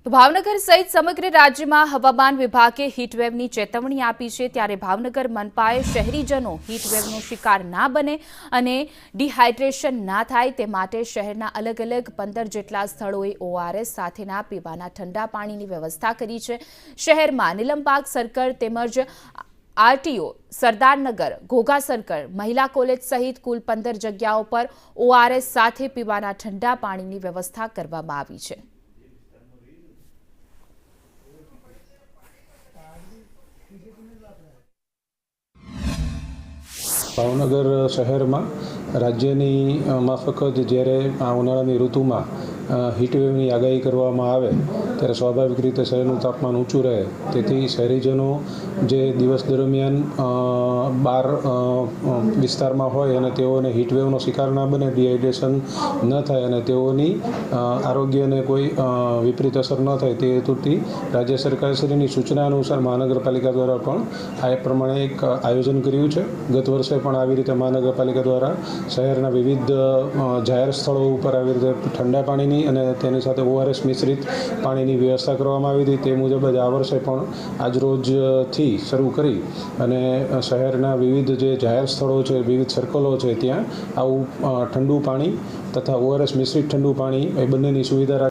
તો ભાવનગર સહિત સમગ્ર રાજ્યમાં હવામાન વિભાગે હીટવેવની ચેતવણી આપી છે। ત્યારે ભાવનગર મનપાએ શહેરીજનો હીટવેવનો શિકાર ના બને અને ડિહાઇડ્રેશન ના થાય તે માટે શહેરના અલગ અલગ 15 જેટલા સ્થળોએ ORS સાથેના પીવાના ઠંડા પાણીની વ્યવસ્થા કરી છે। શહેરમાં નીલમબાગ સર્કલ તેમજ RTO, સરદારનગર, ઘોઘા સર્કલ, મહિલા કોલેજ સહિત કુલ 15 જગ્યાઓ પર ORS સાથે પીવાના ઠંડા પાણીની વ્યવસ્થા કરવામાં આવી છે। ભાવનગર શહેરમાં રાજ્યની માફક જ જ્યારે આ ઉનાળાની ઋતુમાં હીટવેવની આગાહી કરવામાં આવે ત્યારે સ્વાભાવિક રીતે શહેરનું તાપમાન ઊંચું રહે, તેથી શહેરીજનો જે દિવસ દરમિયાન બહાર વિસ્તારમાં હોય અને તેઓને હીટવેવનો શિકાર ના બને, ડિહાઇડ્રેશન ન થાય અને તેઓની આરોગ્યને કોઈ વિપરીત અસર ન થાય તે હેતુથી રાજ્ય સરકારશ્રીની સૂચના અનુસાર મહાનગરપાલિકા દ્વારા પણ આ પ્રમાણે એક આયોજન કર્યું છે। ગત વર્ષે પણ આવી રીતે મહાનગરપાલિકા દ્વારા શહેરના વિવિધ જાહેર સ્થળો ઉપર આવી રીતે ઠંડા પાણીની અને તેની સાથે ORS મિશ્રિત પાણીની વ્યવસ્થા કરવામાં આવી હતી। તે મુજબ જ આ વર્ષે પણ આજરોજથી શરૂ કરી અને શહેરના વિવિધ જે જાહેર સ્થળો છે, વિવિધ સર્કલો છે, ત્યાં આવું ઠંડુ પાણી તથા ORS મિશ્રિત ઠંડુ પાણી એ બંનેની સુવિધા